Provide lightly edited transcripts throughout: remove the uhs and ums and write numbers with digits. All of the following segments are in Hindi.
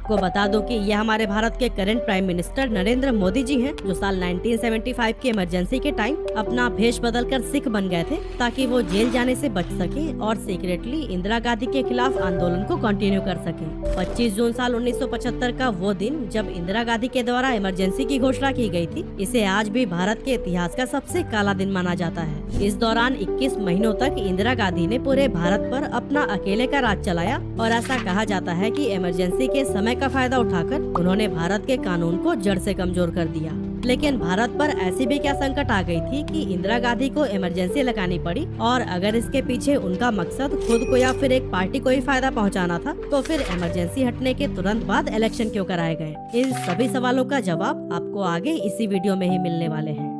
आपको बता दूं कि ये हमारे भारत के current prime minister Narendra Modi ji हैं, जो साल 1975 की इमरजेंसी के टाइम अपना भेष बदलकर सिख बन गए थे ताकि वो जेल जाने से बच सके और सीक्रेटली इंदिरा गांधी के खिलाफ आंदोलन को कंटिन्यू कर सके। 25 जून साल 1975 का वो दिन जब इंदिरा गांधी के द्वारा इमरजेंसी की घोषणा की गई थी, इसे आज भी भारत के इतिहास का सबसे काला दिन माना जाता है। इस दौरान 21 महीनों तक इंदिरा गांधी ने पूरे भारत पर अपना अकेले का राज चलाया और ऐसा कहा जाता है कि इमरजेंसी के समय का फायदा उठाकर उन्होंने भारत के कानून को जड़ से कमजोर कर दिया। लेकिन भारत पर ऐसी भी क्या संकट आ गई थी कि इंदिरा गांधी को इमरजेंसी लगानी पड़ी, और अगर इसके पीछे उनका मकसद खुद को या फिर एक पार्टी को ही फायदा पहुंचाना था, तो फिर इमरजेंसी हटने के तुरंत बाद इलेक्शन क्यों कराए गए? इन सभी सवालों का जवाब आपको आगे इसी वीडियो में ही मिलने वाले हैं।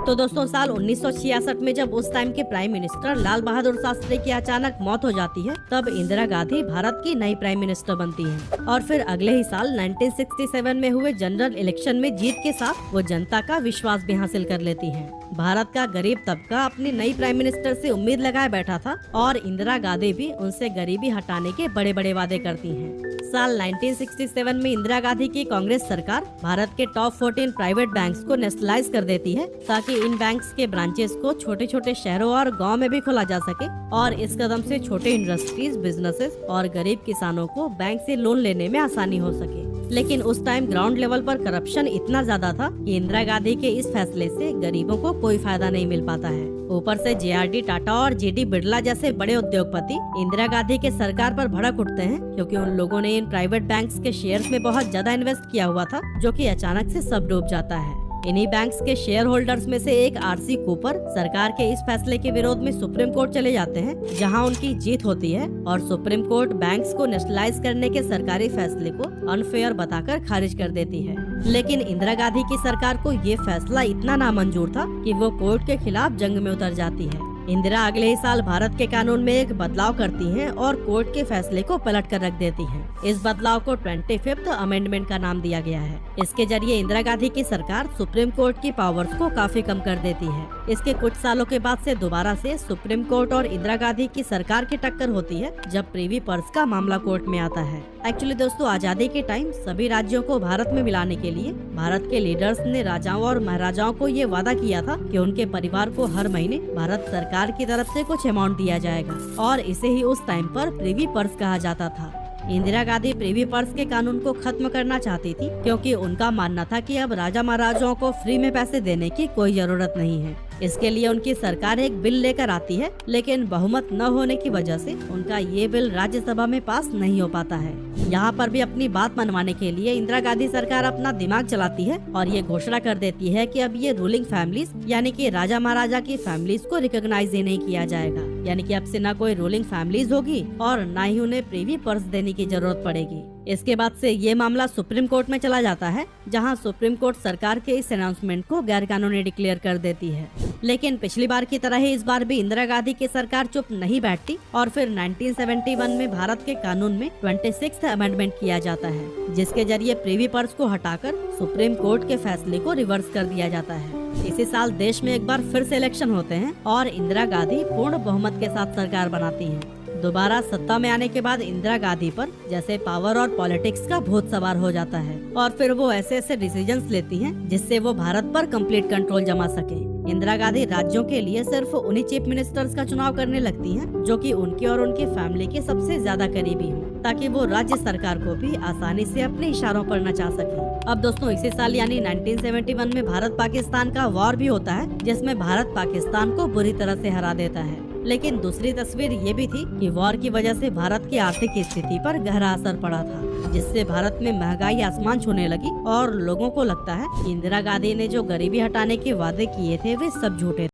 तो दोस्तों, साल 1966 में जब उस टाइम के प्राइम मिनिस्टर लाल बहादुर शास्त्री की अचानक मौत हो जाती है, तब इंदिरा गांधी भारत की नई प्राइम मिनिस्टर बनती हैं। और फिर अगले ही साल 1967 में हुए जनरल इलेक्शन में जीत के साथ वो जनता का विश्वास भी हासिल कर लेती हैं। भारत का गरीब तबका अपनी नई प्राइम मिनिस्टर से उम्मीद लगाए बैठा था और इंदिरा गांधी भी उनसे गरीबी हटाने के बड़े बड़े वादे करती हैं। साल 1967 में इंदिरा गांधी की कांग्रेस सरकार भारत के टॉप 14 प्राइवेट बैंक्स को नेशनलाइज कर देती है ताकि इन बैंक्स के ब्रांचेस को छोटे छोटे शहरों और गांव में भी खोला जा सके, और इस कदम से छोटे इंडस्ट्रीज, बिजनेसेस और गरीब किसानों को बैंक से लोन लेने में आसानी हो सके। लेकिन उस टाइम ग्राउंड लेवल पर करप्शन इतना ज्यादा था कि इंदिरा गांधी के इस फैसले से गरीबों को कोई फायदा नहीं मिल पाता है। ऊपर से JRD टाटा और JD बिरला जैसे बड़े उद्योगपति इंदिरा गांधी के सरकार पर भड़क उठते हैं, क्योंकि उन लोगों ने इन प्राइवेट बैंक्स के शेयर्स में बहुत ज्यादा इन्वेस्ट किया हुआ था, जो कि अचानक से सब डूब जाता है। इन्हीं बैंक्स के शेयर होल्डर्स में से एक RC कूपर सरकार के इस फैसले के विरोध में सुप्रीम कोर्ट चले जाते हैं, जहां उनकी जीत होती है और सुप्रीम कोर्ट बैंक्स को नेशनलाइज करने के सरकारी फैसले को अनफेयर बताकर खारिज कर देती है। लेकिन इंदिरा गांधी की सरकार को ये फैसला इतना नामंजूर था कि वो कोर्ट के खिलाफ जंग में उतर जाती है। इंदिरा अगले ही साल भारत के कानून में एक बदलाव करती हैं और कोर्ट के फैसले को पलट कर रख देती हैं। इस बदलाव को 25th अमेंडमेंट का नाम दिया गया है। इसके जरिए इंदिरा गांधी की सरकार सुप्रीम कोर्ट की पावर्स को काफी कम कर देती है। इसके कुछ सालों के बाद से दोबारा से सुप्रीम कोर्ट और इंदिरा गांधी की सरकार की टक्कर होती है, जब प्रिवी पर्स का मामला कोर्ट में आता है। एक्चुअली दोस्तों, आजादी के टाइम सभी राज्यों को भारत में मिलाने के लिए भारत के लीडर्स ने राजाओं और महाराजाओं को ये वादा किया था कि उनके परिवार को हर महीने भारत सरकार की तरफ से कुछ अमाउंट दिया जाएगा, और इसे ही उस टाइम पर प्रिवी पर्स कहा जाता था। इंदिरा गांधी प्रिवी पर्स के कानून को खत्म करना चाहती थी, क्योंकि उनका मानना था कि अब राजा महाराजाओं को फ्री में पैसे देने की कोई जरूरत नहीं है। इसके लिए उनकी सरकार एक बिल लेकर आती है, लेकिन बहुमत न होने की वजह से उनका ये बिल राज्यसभा में पास नहीं हो पाता है। यहाँ पर भी अपनी बात मनवाने के लिए इंदिरा गांधी सरकार अपना दिमाग चलाती है और ये घोषणा कर देती है कि अब ये रूलिंग फैमिलीज यानी कि राजा महाराजा की फैमिलीज को रिकॉग्नाइज ही नहीं किया जाएगा, यानी कि अब से न कोई रूलिंग फैमिलीज होगी और न ही उन्हें प्रिवी पर्स देने की जरूरत पड़ेगी। इसके बाद से ये मामला सुप्रीम कोर्ट में चला जाता है, जहां सुप्रीम कोर्ट सरकार के इस अनाउंसमेंट को गैर कानूनी डिक्लेयर कर देती है। लेकिन पिछली बार की तरह ही इस बार भी इंदिरा गांधी की सरकार चुप नहीं बैठती और फिर 1971 में भारत के कानून में 26th अमेंडमेंट किया जाता है, जिसके जरिए प्रिवी पर्स को हटाकर सुप्रीम कोर्ट के फैसले को रिवर्स कर दिया जाता है। इसी साल देश में एक बार फिर से इलेक्शन होते हैं और इंदिरा गांधी पूर्ण बहुमत के साथ सरकार बनाती हैं। दोबारा सत्ता में आने के बाद इंदिरा गांधी पर जैसे पावर और पॉलिटिक्स का भूत सवार हो जाता है, और फिर वो ऐसे ऐसे डिसीजंस लेती हैं जिससे वो भारत पर कंप्लीट कंट्रोल जमा सके। इंदिरा गांधी राज्यों के लिए सिर्फ उन्हीं चीफ मिनिस्टर्स का चुनाव करने लगती हैं जो कि उनकी और उनकी फैमिली के सबसे ज्यादा करीबी हों, ताकि वो राज्य सरकार को भी आसानी से अपने इशारों पर नचा सके। अब दोस्तों, इसी साल यानी 1971 में भारत पाकिस्तान का वॉर भी होता है, जिसमें भारत पाकिस्तान को बुरी तरह से हरा देता है। लेकिन दूसरी तस्वीर ये भी थी कि वॉर की वजह से भारत की आर्थिक स्थिति पर गहरा असर पड़ा था, जिससे भारत में महंगाई आसमान छूने लगी और लोगों को लगता है कि इंदिरा गांधी ने जो गरीबी हटाने के वादे किए थे वे सब झूठे थे।